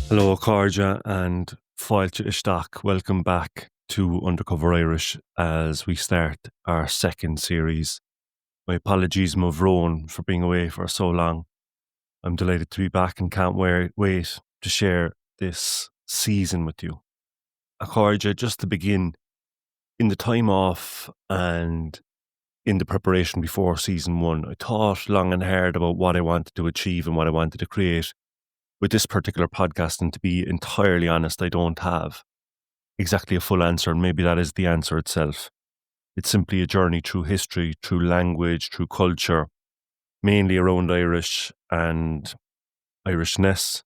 Hello, Carja and Fáilte Isteach. Welcome back to Undercover Irish as we start our second series. My apologies, Mavrone, for being away for so long. I'm delighted to be back and can't wait to share this season with you. Carja, just to begin, in the time off and in the preparation before season one, I thought long and hard about what I wanted to achieve and what I wanted to create with this particular podcast. And to be entirely honest, I don't have exactly a full answer, and maybe that is the answer itself. It's simply a journey through history, through language, through culture, mainly around Irish and Irishness,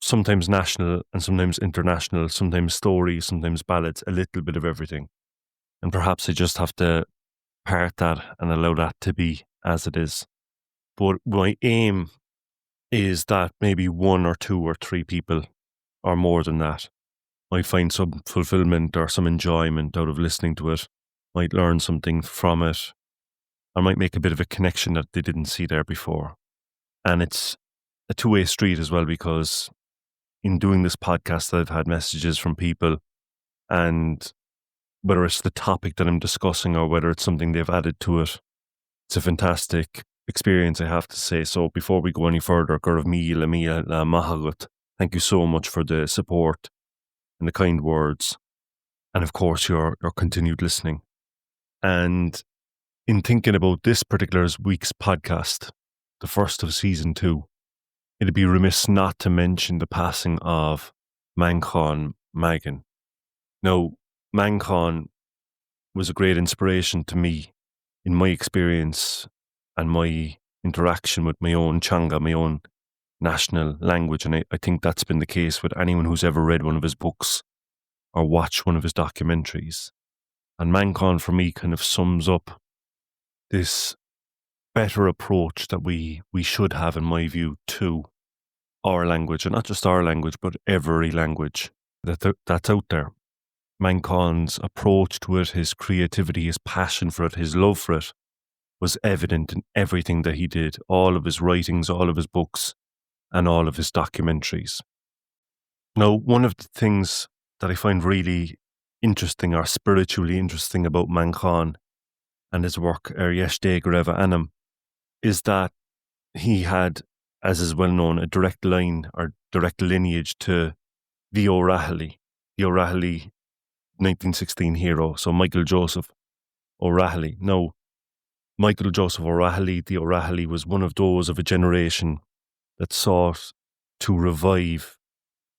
sometimes national and sometimes international, sometimes stories, sometimes ballads, a little bit of everything. And perhaps I just have to part that and allow that to be as it is. But my aim is that maybe one or two or three people, or more than that, might find some fulfillment or some enjoyment out of listening to it, might learn something from it, or might make a bit of a connection that they didn't see there before. And it's a two-way street as well, because in doing this podcast, I've had messages from people, and whether it's the topic that I'm discussing or whether it's something they've added to it, it's a fantastic experience, I have to say. So before we go any further, Gurv Mila Mila Mahagut, thank you so much for the support and the kind words, and of course your continued listening. And in thinking about this particular week's podcast, the first of season 2, it'd be remiss not to mention the passing of Manchán Magan. Now, Manchán was a great inspiration to me in my experience and my interaction with my own Changa, my own national language. And I think that's been the case with anyone who's ever read one of his books or watched one of his documentaries. And Manchán, for me, kind of sums up this better approach that we should have, in my view, to our language, and not just our language, but every language that's out there. Manchán's approach to it, his creativity, his passion for it, his love for it, was evident in everything that he did, all of his writings, all of his books, and all of his documentaries. Now, one of the things that I find really interesting or spiritually interesting about Manchán and his work, Yeshde Greva Anam, is that he had, as is well known, a direct line or direct lineage to the O'Rahilly 1916 hero, so Michael Joseph O'Rahilly. Now, Michael Joseph O'Rahilly, the O'Rahilly, was one of those of a generation that sought to revive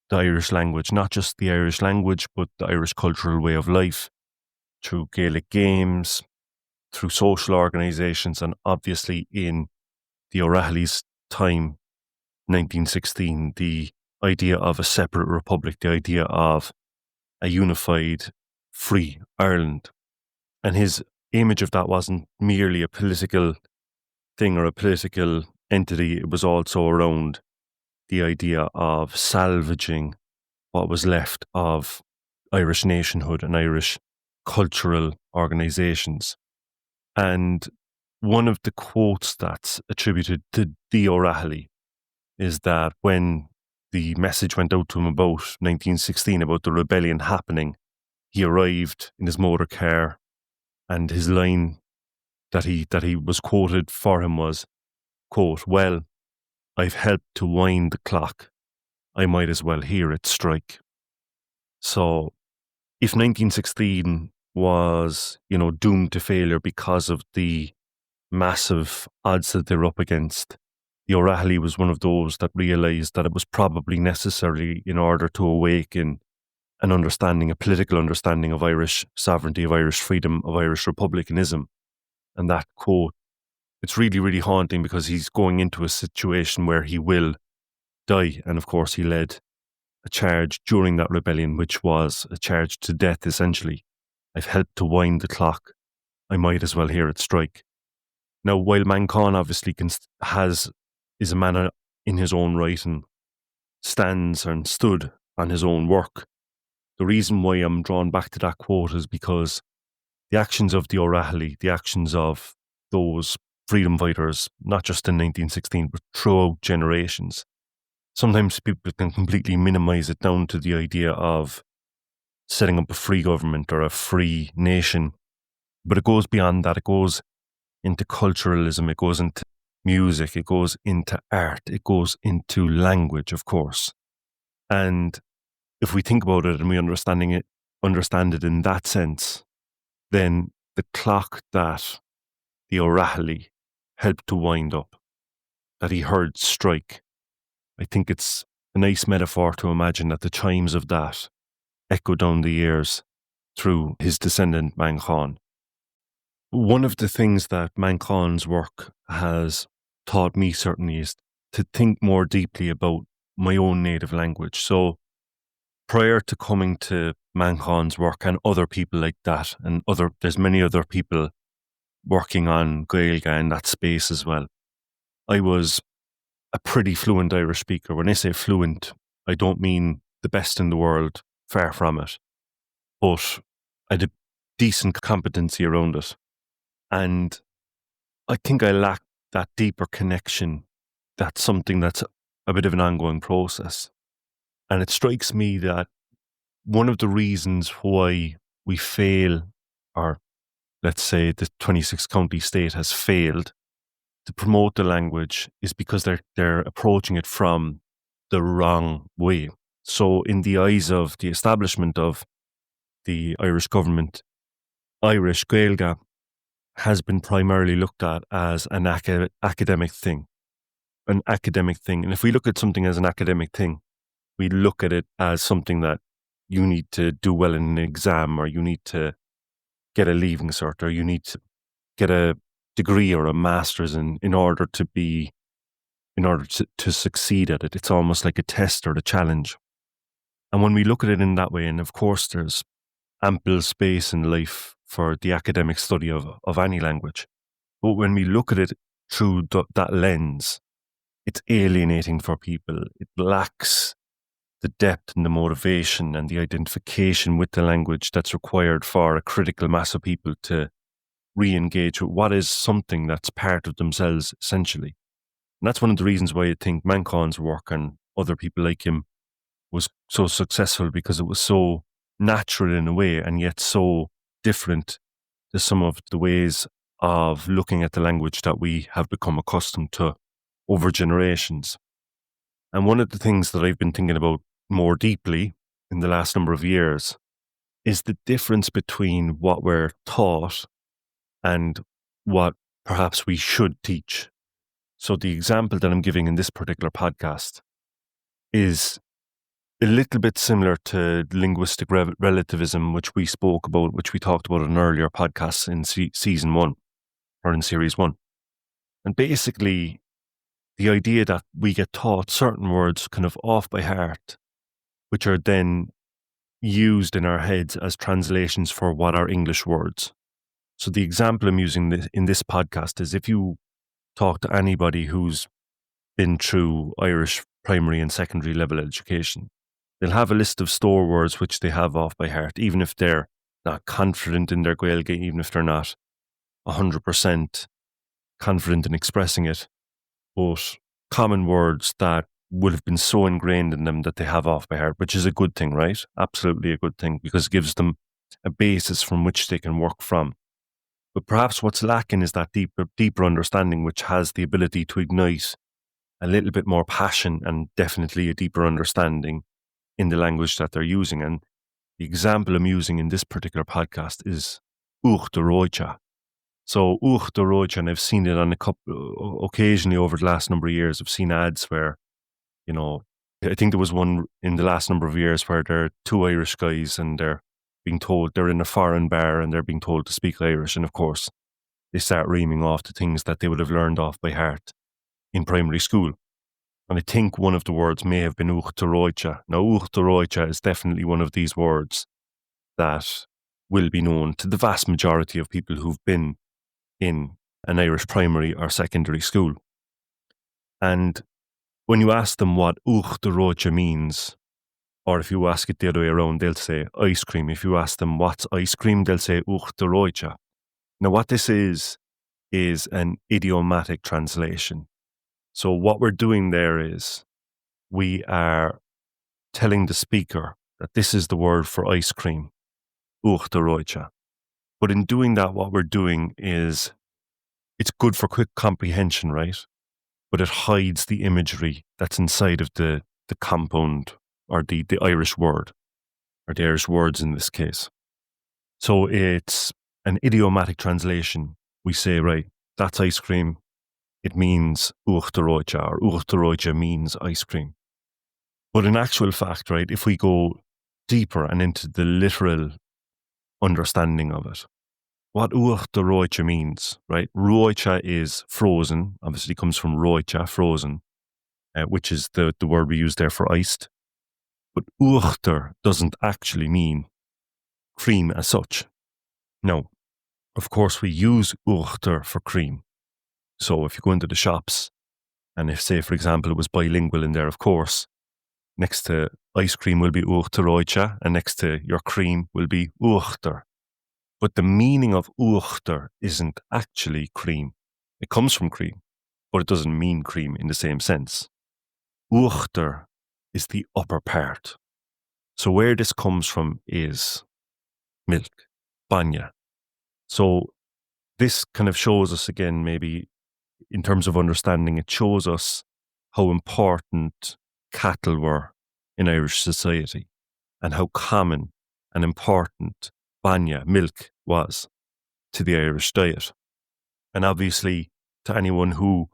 the Irish language, not just the Irish language, but the Irish cultural way of life, through Gaelic games, through social organisations, and obviously in the O'Rahilly's time, 1916, the idea of a separate republic, the idea of a unified, free Ireland. And his image of that wasn't merely a political thing or a political entity, it was also around the idea of salvaging what was left of Irish nationhood and Irish cultural organisations. And one of the quotes that's attributed to the O'Rahilly is that when the message went out to him about 1916, about the rebellion happening, he arrived in his motor car, and his line that he was quoted for him was, quote, "Well, I've helped to wind the clock. I might as well hear it strike." So if 1916 was, doomed to failure because of the massive odds that they're up against, the O'Rahilly was one of those that realised that it was probably necessary in order to awaken an understanding, a political understanding of Irish sovereignty, of Irish freedom, of Irish republicanism. And that quote, it's really, really haunting, because he's going into a situation where he will die. And of course, he led a charge during that rebellion, which was a charge to death, essentially. I've helped to wind the clock. I might as well hear it strike. Now, while Manchán obviously is a man in his own right and stands and stood on his own work, the reason why I'm drawn back to that quote is because the actions of the O'Rahilly, the actions of those freedom fighters, not just in 1916, but throughout generations, sometimes people can completely minimize it down to the idea of setting up a free government or a free nation. But it goes beyond that. It goes into culturalism. It goes into music. It goes into art. It goes into language, of course. And if we think about it and we understand it in that sense, then the clock that the O'Rahilly helped to wind up, that he heard strike, I think it's a nice metaphor to imagine that the chimes of that echo down the years through his descendant Manchán. One of the things that Manchán's work has taught me certainly is to think more deeply about my own native language. So prior to coming to Manchán's work and other people like that, and there's many other people working on Gaeilge in that space as well, I was a pretty fluent Irish speaker. When I say fluent, I don't mean the best in the world, far from it, but I had a decent competency around it. And I think I lacked that deeper connection. That's something that's a bit of an ongoing process. And it strikes me that one of the reasons why we fail, or let's say the 26 county state has failed to promote the language, is because they're approaching it from the wrong way. So in the eyes of the establishment of the Irish government, Irish Gaeilge has been primarily looked at as an academic thing. And if we look at something as an academic thing, we look at it as something that you need to do well in an exam, or you need to get a leaving cert, or you need to get a degree or a master's in order to succeed at it. It's almost like a test or a challenge. And when we look at it in that way, and of course there's ample space in life for the academic study of any language, but when we look at it through that lens, it's alienating for people. It lacks the depth and the motivation and the identification with the language that's required for a critical mass of people to re-engage with what is something that's part of themselves, essentially. And that's one of the reasons why I think Manchán's work and other people like him was so successful, because it was so natural in a way, and yet so different to some of the ways of looking at the language that we have become accustomed to over generations. And one of the things that I've been thinking about more deeply in the last number of years is the difference between what we're taught and what perhaps we should teach. So the example that I'm giving in this particular podcast is a little bit similar to linguistic relativism, which we talked about in earlier podcasts in season 1 or in series 1. And basically, the idea that we get taught certain words kind of off by heart, which are then used in our heads as translations for what are English words. So the example I'm using in this podcast is, if you talk to anybody who's been through Irish primary and secondary level education, they'll have a list of store words which they have off by heart, even if they're not confident in their Gaeilge, even if they're not 100% confident in expressing it, but common words that would have been so ingrained in them that they have off by heart, which is a good thing, right? Absolutely a good thing, because it gives them a basis from which they can work from. But perhaps what's lacking is that deeper understanding, which has the ability to ignite a little bit more passion and definitely a deeper understanding in the language that they're using. And the example I'm using in this particular podcast is Ucht de Roicha. So Ucht de Roicha, and I've seen it on occasionally over the last number of years. I've seen ads where, I think there was one in the last number of years where there are two Irish guys and they're being told they're in a foreign bar and they're being told to speak Irish. And of course, they start reaming off the things that they would have learned off by heart in primary school. And I think one of the words may have been Ucht de Roicha. Now, Ucht de Roicha is definitely one of these words that will be known to the vast majority of people who've been in an Irish primary or secondary school. And when you ask them what Ucht de Roicha means, or if you ask it the other way around, they'll say ice cream. If you ask them what's ice cream, they'll say Ucht de Roicha. Now, what this is an idiomatic translation. So what we're doing there is we are telling the speaker that this is the word for ice cream, uachtaráide. But in doing that, what we're doing is it's good for quick comprehension, right? But it hides the imagery that's inside of the compound or the Irish word, or the Irish words in this case. So it's an idiomatic translation. We say, right, that's ice cream. It means uachtaráide, or uachtaráide means ice cream. But in actual fact, right, if we go deeper and into the literal understanding of it, what uachtaráide means, right? Róide is frozen, obviously comes from róide, frozen, which is the word we use there for iced. But uachtar doesn't actually mean cream as such. No, of course we use uachtar for cream. So if you go into the shops, and if, say, for example, it was bilingual in there, of course, next to ice cream will be uachtaráide, and next to your cream will be uachtar. But the meaning of uachtar isn't actually cream. It comes from cream, but it doesn't mean cream in the same sense. Uachtar is the upper part. So where this comes from is milk, banya. So this kind of shows us again, maybe in terms of understanding, it shows us how important cattle were in Irish society and how common and important banya, milk, was to the Irish diet. And obviously, to anyone who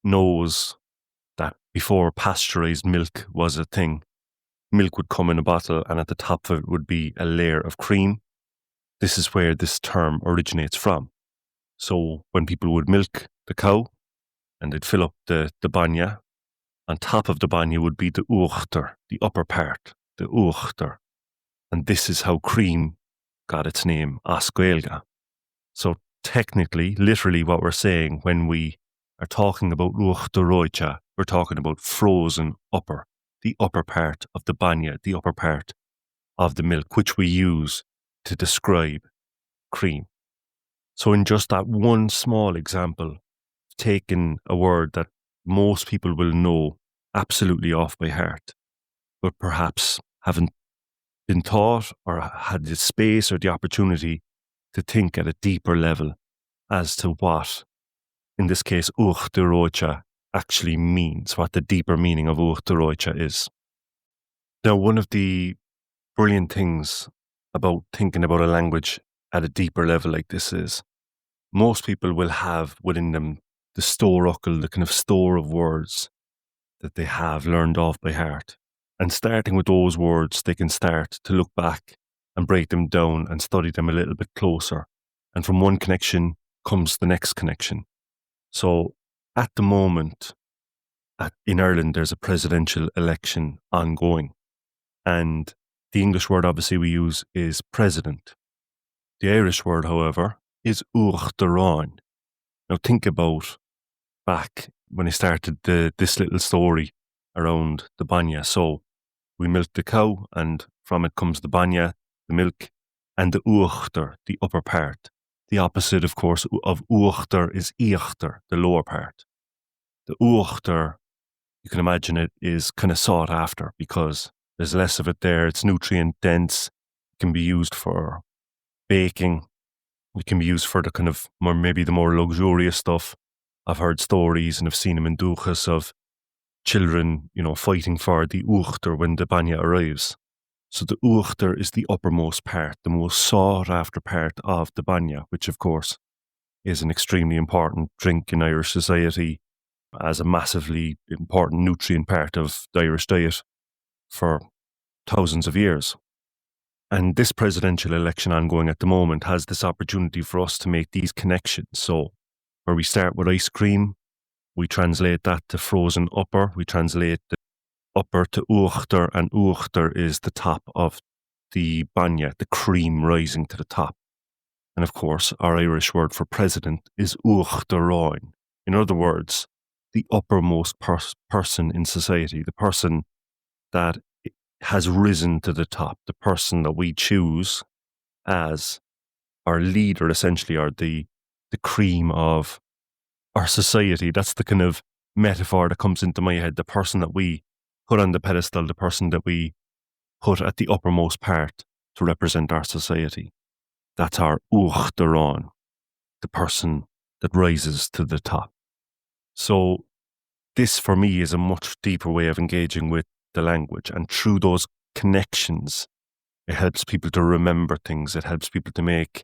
knows that before pasteurized milk was a thing, milk would come in a bottle and at the top of it would be a layer of cream. This is where this term originates from. So when people would milk the cow and they'd fill up the banya, on top of the banya would be the uachtar, the upper part, the uachtar. And this is how cream got its name, as Gaeilge. So technically, literally what we're saying when we are talking about uachtaráide, we're talking about frozen upper, the upper part of the banya, the upper part of the milk, which we use to describe cream. So in just that one small example, taking a word that most people will know absolutely off by heart, but perhaps haven't been taught or had the space or the opportunity to think at a deeper level as to what, in this case, uachtaráide actually means, what the deeper meaning of uachtaráide is. Now, one of the brilliant things about thinking about a language at a deeper level like this is most people will have within them the storacle, the kind of store of words that they have learned off by heart. And starting with those words, they can start to look back and break them down and study them a little bit closer. And from one connection comes the next connection. So at the moment, in Ireland, there's a presidential election ongoing. And the English word obviously we use is president. The Irish word, however, is uachtaráin. Now think about back when I started this little story around the banya. So we milk the cow and from it comes the banya, the milk, and the uachtar, the upper part. The opposite, of course, of uachtar is íochtar, the lower part. The uachtar, you can imagine it is kind of sought after because there's less of it there. It's nutrient dense. It can be used for baking. It can be used for the kind of maybe the more luxurious stuff. I've heard stories and I've seen them in duchas of children, fighting for the uachtar when the banya arrives. So the uachtar is the uppermost part, the most sought after part of the banya, which of course is an extremely important drink in Irish society as a massively important nutrient part of the Irish diet for thousands of years. And this presidential election ongoing at the moment has this opportunity for us to make these connections. So where we start with ice cream, we translate that to frozen upper, we translate the upper to uachtar, and uachtar is the top of the banya, the cream rising to the top. And of course, our Irish word for president is uachtaráin. In other words, the uppermost person in society, the person that has risen to the top, the person that we choose as our leader, essentially, or the cream of our society. That's the kind of metaphor that comes into my head, the person that we put on the pedestal the person that we put at the uppermost part to represent our society. That's our uachtarán, the person that rises to the top. So this for me is a much deeper way of engaging with the language, and through those connections, it helps people to remember things. It helps people to make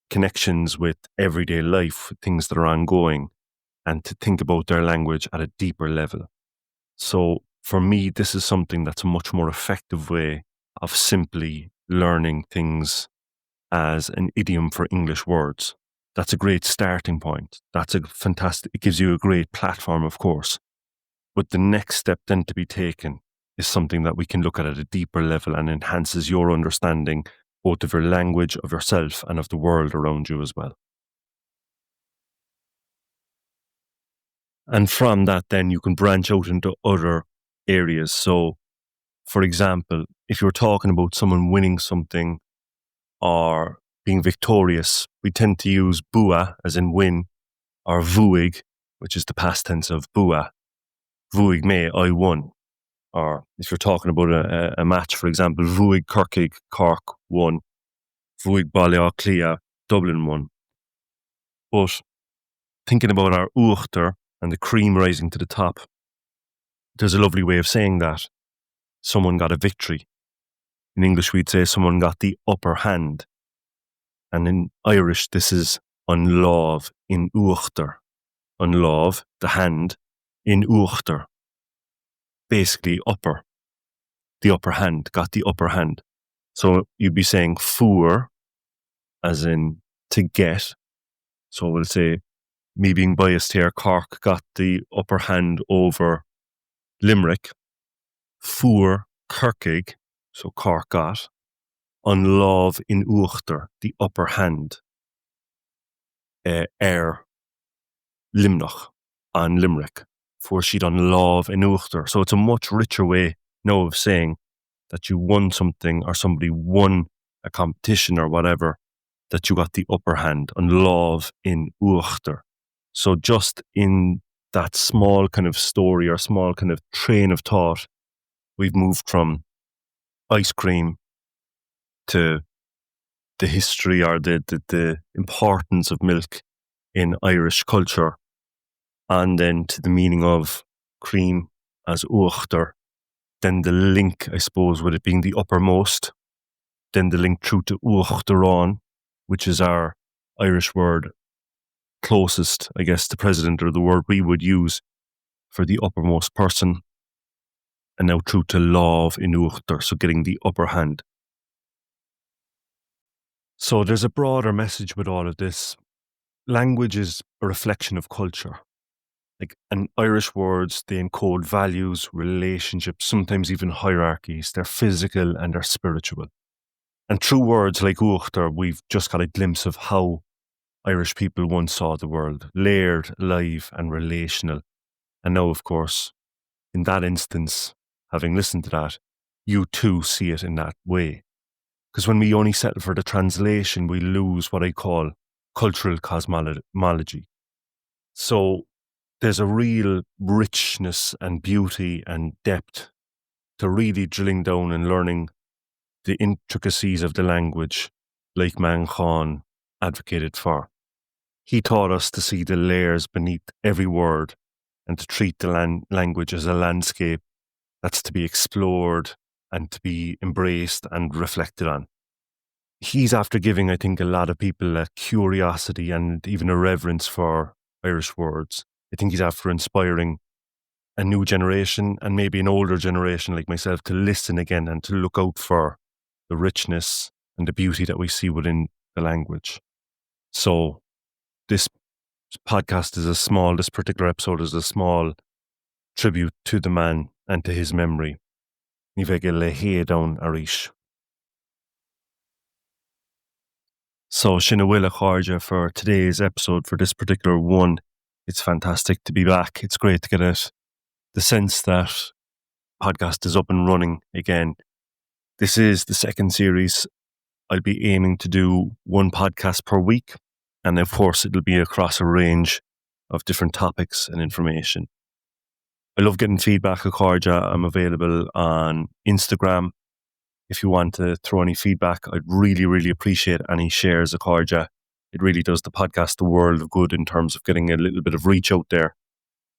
connections with everyday life, things that are ongoing, and to think about their language at a deeper level. So for me, this is something that's a much more effective way of simply learning things as an idiom for English words. That's a great starting point. It gives you a great platform, of course. But the next step then to be taken is something that we can look at a deeper level and enhances your understanding both of your language, of yourself, and of the world around you as well. And from that, then you can branch out into other areas. So, for example, if you're talking about someone winning something or being victorious, we tend to use bua, as in win, or vuig, which is the past tense of bua. Vuig me, I won. Or if you're talking about a match, for example, vuig Kirkig, Cork won. Vuig Balliol Clia, Dublin won. But thinking about our uachtar and the cream rising to the top, there's a lovely way of saying that. Someone got a victory. In English, we'd say someone got the upper hand. And in Irish, this is an lámh in uachtar. An lámh, the hand, in uachtar. Basically, upper. The upper hand, got the upper hand. So you'd be saying fuair, as in to get. So we'll say, me being biased here, Cork got the upper hand over Limerick. Fuair Kirkig, so Cork got. An lámh in uachtar, the upper hand. Limnach, an Limerick. Fuair siad an lámh in uachtar. So it's a much richer way now of saying that you won something or somebody won a competition or whatever, that you got the upper hand, an lámh in uachtar. So just in that small kind of story or small kind of train of thought, we've moved from ice cream to the history or the importance of milk in Irish culture, and then to the meaning of cream as uachtar, then the link, I suppose, with it being the uppermost, then the link through to uachtarán, which is our Irish word closest, I guess, to president, or the word we would use for the uppermost person, and now through to lámh in uachtar, so getting the upper hand. So there's a broader message with all of this. Language is a reflection of culture. And Irish words, they encode values, relationships, sometimes even hierarchies. They're physical and they're spiritual. And through words like uachtar, we've just got a glimpse of how Irish people once saw the world, layered, alive and relational. And now, of course, in that instance, having listened to that, you too see it in that way. Because when we only settle for the translation, we lose what I call cultural cosmology. So there's a real richness and beauty and depth to really drilling down and learning the intricacies of the language, like Manchán advocated for. He taught us to see the layers beneath every word and to treat the language as a landscape that's to be explored and to be embraced and reflected on. He's after giving, I think, a lot of people a curiosity and even a reverence for Irish words. I think he's after inspiring a new generation and maybe an older generation like myself to listen again and to look out for the richness and the beauty that we see within the language. So this podcast is this particular episode is a small tribute to the man and to his memory. Ní bheith le héadán Irish. So sin bhfuil a cháirde for today's episode, for this particular one. It's fantastic to be back. It's great to get it. The sense that podcast is up and running again. This is the second series. I'll be aiming to do one podcast per week. And of course, it'll be across a range of different topics and information. I love getting feedback of Corja. I'm available on Instagram. If you want to throw any feedback, I'd really, really appreciate any shares of Corja. It really does the podcast the world of good in terms of getting a little bit of reach out there.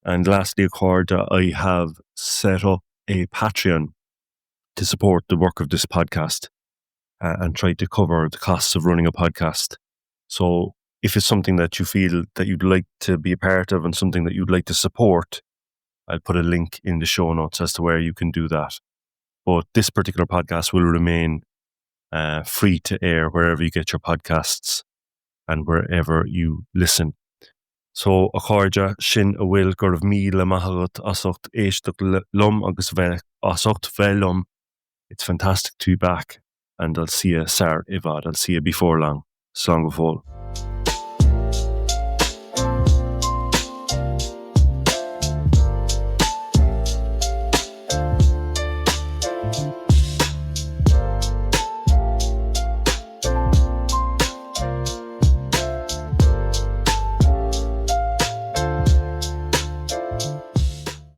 And lastly, Corja, I have set up a Patreon to support the work of this podcast and try to cover the costs of running a podcast. So if it's something that you feel that you'd like to be a part of and something that you'd like to support, I'll put a link in the show notes as to where you can do that. But this particular podcast will remain free to air wherever you get your podcasts and wherever you listen. So, a Corja, sin a bhfuil gur bhí le maithagat asocht éisteach lum agus bheith asocht bheith. It's fantastic to be back, and I'll see you, Sar Ivad. I'll see you before long. Slán go fóill.